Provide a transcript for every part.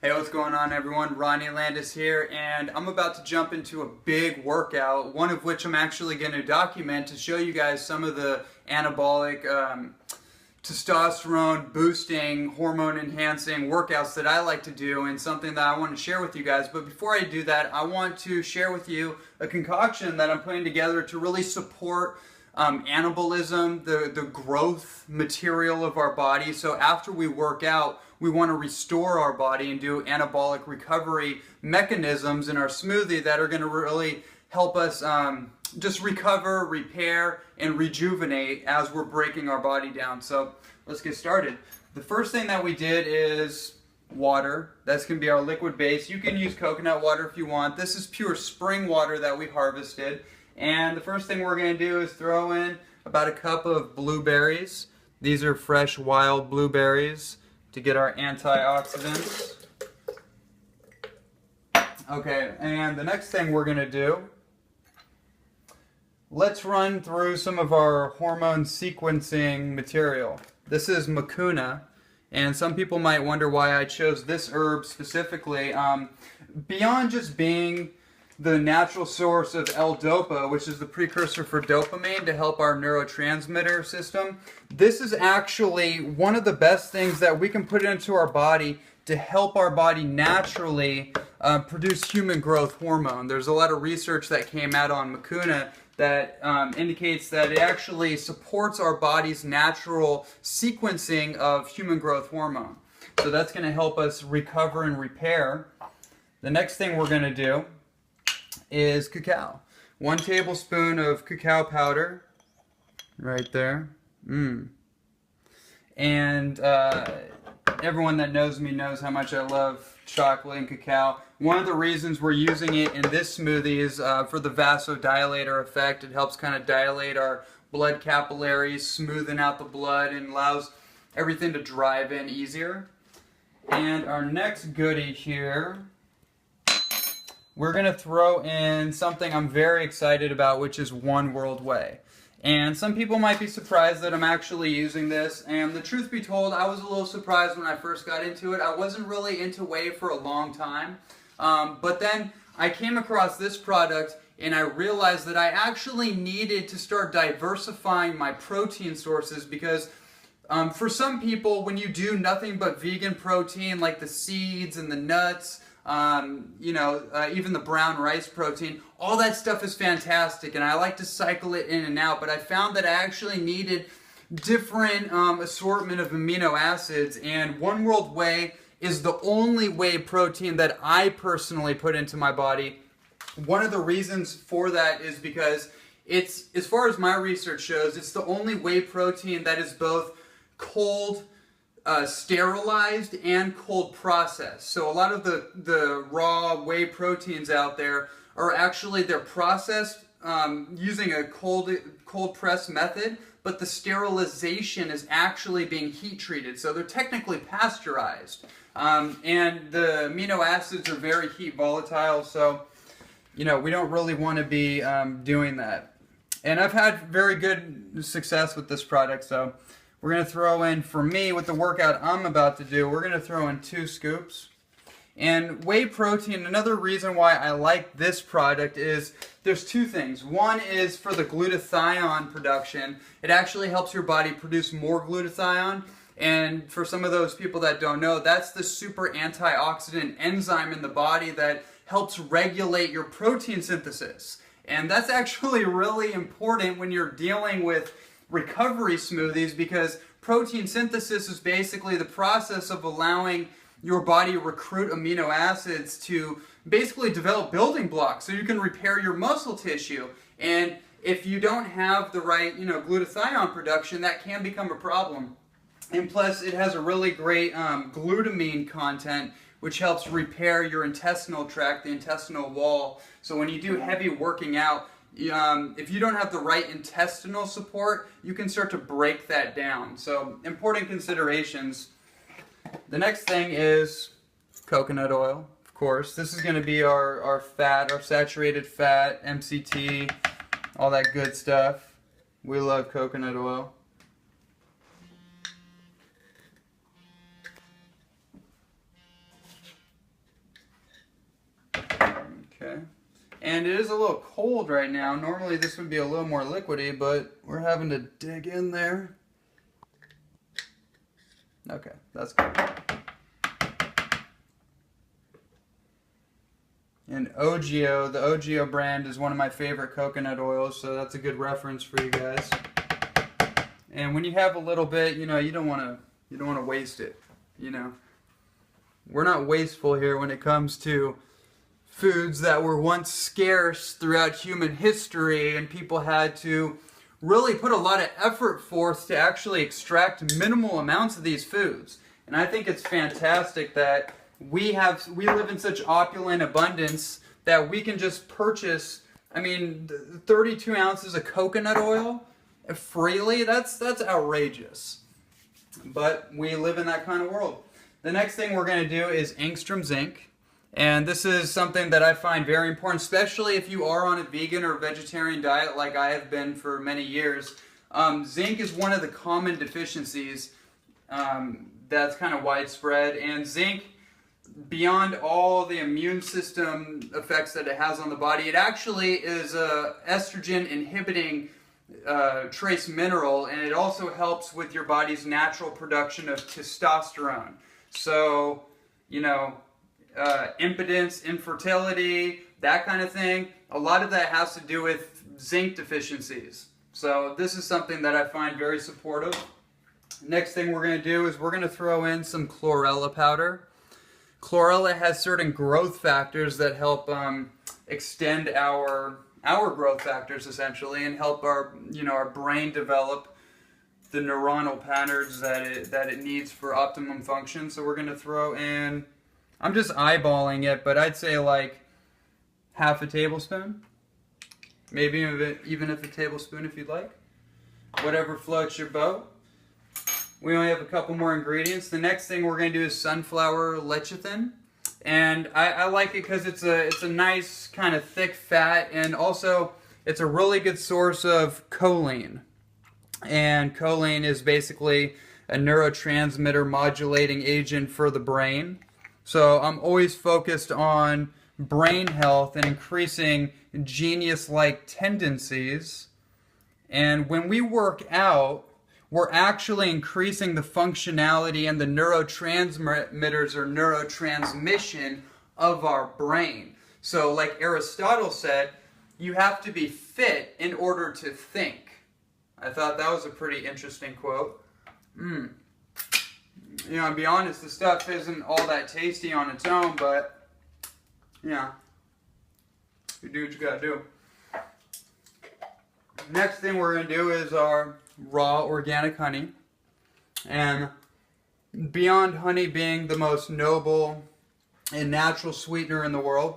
Hey, what's going on everyone? Ronnie Landis here, and I'm about to jump into a big workout, one of which I'm actually going to document to show you guys some of the anabolic, testosterone boosting, hormone enhancing workouts that I like to do, and something that I want to share with you guys. But before I do that, I want to share with you a concoction that I'm putting together to really support anabolism, the growth material of our body. So after we work out, we want to restore our body and do anabolic recovery mechanisms in our smoothie that are going to really help us just recover, repair, and rejuvenate as we're breaking our body down. So let's get started. The first thing that we did is water. That's going to be our liquid base. You can use coconut water if you want. This is pure spring water that we harvested. And the first thing we're going to do is throw in about a cup of blueberries. These are fresh wild blueberries to get our antioxidants. Okay, and the next thing we're going to do, let's run through some of our hormone sequencing material. This is mucuna, and some people might wonder why I chose this herb specifically. Beyond just being the natural source of L-Dopa, which is the precursor for dopamine to help our neurotransmitter system, this is actually one of the best things that we can put into our body to help our body naturally produce human growth hormone. There's a lot of research that came out on mucuna that indicates that it actually supports our body's natural sequencing of human growth hormone. So that's going to help us recover and repair. The next thing we're going to do is cacao. 1 tablespoon of cacao powder, right there. And everyone that knows me knows how much I love chocolate and cacao. One of the reasons we're using it in this smoothie is for the vasodilator effect. It helps kind of dilate our blood capillaries, smoothing out the blood, and allows everything to drive in easier. And our next goodie here, we're going to throw in something I'm very excited about, which is One World Whey. And some people might be surprised that I'm actually using this, and the truth be told, I was a little surprised when I first got into it. I wasn't really into whey for a long time, but then I came across this product and I realized that I actually needed to start diversifying my protein sources because for some people, when you do nothing but vegan protein like the seeds and the nuts, even the brown rice protein, all that stuff is fantastic, and I like to cycle it in and out, but I found that I actually needed different assortment of amino acids, and One World Whey is the only whey protein that I personally put into my body. One of the reasons for that is because it's, as far as my research shows, it's the only whey protein that is both cold sterilized and cold processed. So a lot of the raw whey proteins out there are actually, they're processed using a cold press method, but the sterilization is actually being heat treated. So they're technically pasteurized. And the amino acids are very heat volatile, so we don't really want to be doing that. And I've had very good success with this product, so we're going to throw in, for me, with the workout I'm about to do, we're going to throw in 2 scoops. And whey protein, another reason why I like this product is there's 2 things. One is for the glutathione production. It actually helps your body produce more glutathione. And for some of those people that don't know, that's the super antioxidant enzyme in the body that helps regulate your protein synthesis. And that's actually really important when you're dealing with recovery smoothies, because protein synthesis is basically the process of allowing your body to recruit amino acids to basically develop building blocks so you can repair your muscle tissue. And if you don't have the right, glutathione production, that can become a problem. And plus, it has a really great glutamine content, which helps repair your intestinal tract, the intestinal wall. So when you do heavy working out, if you don't have the right intestinal support, you can start to break that down. So, important considerations. The next thing is coconut oil, of course. This is going to be our fat, our saturated fat, MCT, all that good stuff. We love coconut oil. And it is a little cold right now. Normally this would be a little more liquidy, but we're having to dig in there. Okay, that's good. And Ogio, the Ogio brand is one of my favorite coconut oils, so that's a good reference for you guys. And when you have a little bit, you know, you don't want to waste it, you know. We're not wasteful here when it comes to foods that were once scarce throughout human history, and people had to really put a lot of effort forth to actually extract minimal amounts of these foods. And I think it's fantastic that we live in such opulent abundance that we can just purchase, I mean, 32 ounces of coconut oil freely. That's outrageous. But we live in that kind of world. The next thing we're going to do is Angstrom Zinc. And this is something that I find very important, especially if you are on a vegan or vegetarian diet like I have been for many years. Zinc is one of the common deficiencies that's kind of widespread. And zinc, beyond all the immune system effects that it has on the body, it actually is a estrogen inhibiting trace mineral, and it also helps with your body's natural production of testosterone. So, you know, impotence, infertility, that kind of thing, a lot of that has to do with zinc deficiencies. So this is something that I find very supportive. Next thing we're going to do is we're going to throw in some chlorella powder. Chlorella has certain growth factors that help extend our growth factors essentially, and help our brain develop the neuronal patterns that it needs for optimum function. So we're going to throw in, I'm just eyeballing it, but I'd say like half a tablespoon. Maybe even if a tablespoon if you'd like. Whatever floats your boat. We only have a couple more ingredients. The next thing we're going to do is sunflower lecithin. And I like it because it's a nice kind of thick fat, and also it's a really good source of choline. And choline is basically a neurotransmitter modulating agent for the brain. So I'm always focused on brain health and increasing genius-like tendencies. And when we work out, we're actually increasing the functionality and the neurotransmitters or neurotransmission of our brain. So like Aristotle said, you have to be fit in order to think. I thought that was a pretty interesting quote. You know, to be honest, the stuff isn't all that tasty on its own, but yeah, you do what you gotta do. Next thing we're gonna do is our raw organic honey. And beyond honey being the most noble and natural sweetener in the world,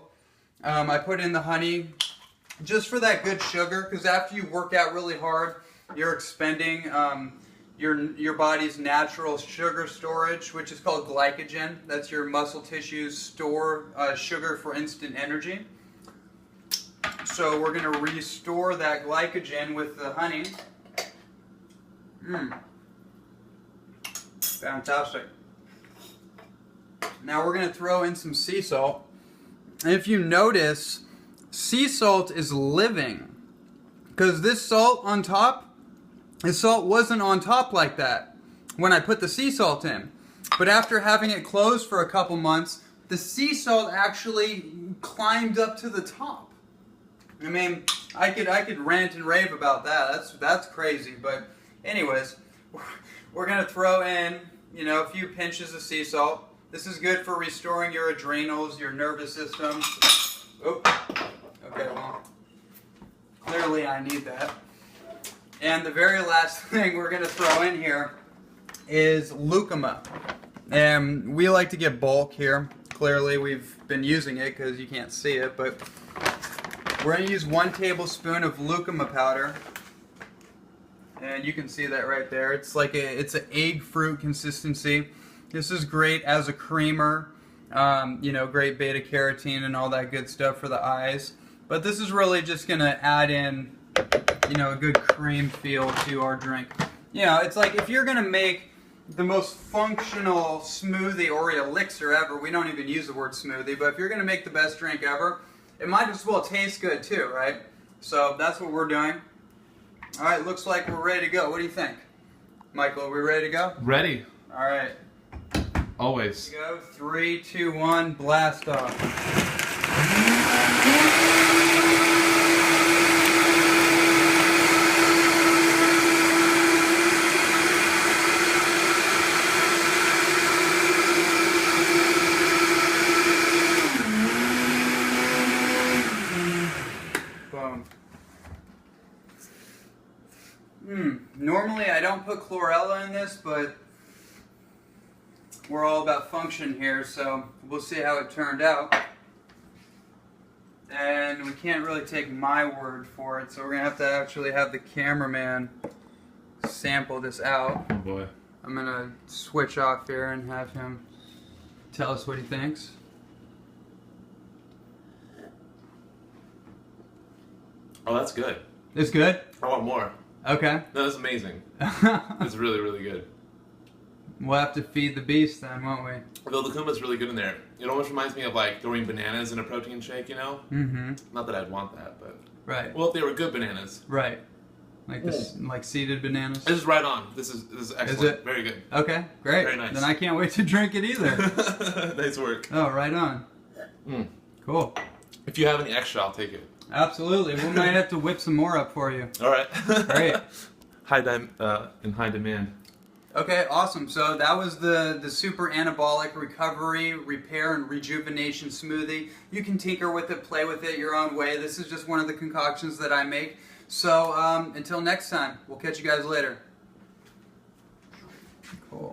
I put in the honey just for that good sugar, because after you work out really hard, you're expending your body's natural sugar storage, which is called glycogen. That's your muscle tissues store sugar for instant energy. So we're going to restore that glycogen with the honey. Fantastic. Now we're going to throw in some sea salt. And if you notice, sea salt is living. Because this salt on top, this salt wasn't on top like that when I put the sea salt in. But after having it closed for a couple months, the sea salt actually climbed up to the top. I mean, I could rant and rave about that. That's crazy. But anyways, we're going to throw in, you know, a few pinches of sea salt. This is good for restoring your adrenals, your nervous system. Oh, okay, well, clearly I need that. And the very last thing we're going to throw in here is lucuma. And we like to get bulk here. Clearly we've been using it because you can't see it, but we're going to use 1 tablespoon of lucuma powder. And you can see that right there. It's like it's an egg fruit consistency. This is great as a creamer. You know, great beta carotene and all that good stuff for the eyes. But this is really just going to add in, you know, a good cream feel to our drink. You know, it's like if you're going to make the most functional smoothie or elixir ever, we don't even use the word smoothie, but if you're going to make the best drink ever, it might as well taste good too, right? So that's what we're doing. All right, looks like we're ready to go. What do you think? Michael, are we ready to go? Ready. All right. Always. Here we go. 3, 2, 1, blast off. Normally I don't put chlorella in this, but we're all about function here, so we'll see how it turned out. And we can't really take my word for it, so we're going to actually have the cameraman sample this out. Oh boy. I'm going to switch off here and have him tell us what he thinks. Oh, that's good. It's good? I want more. Okay. No, that's amazing. It's really, really good. We'll have to feed the beast then, won't we? Though the kuma's really good in there. It almost reminds me of like throwing bananas in a protein shake, you know? Mm-hmm. Not that I'd want that, but... Right. Well, if they were good bananas. Right. Like this, like seeded bananas. This is right on. This is excellent. Is it? Very good. Okay, great. Very nice. Then I can't wait to drink it either. Nice work. Oh, right on. Cool. If you have any extra, I'll take it. Absolutely. We might have to whip some more up for you. All right. Great. In high demand. Okay, awesome. So that was the Super Anabolic Recovery, Repair, and Rejuvenation Smoothie. You can tinker with it, play with it your own way. This is just one of the concoctions that I make. So until next time, we'll catch you guys later. Cool.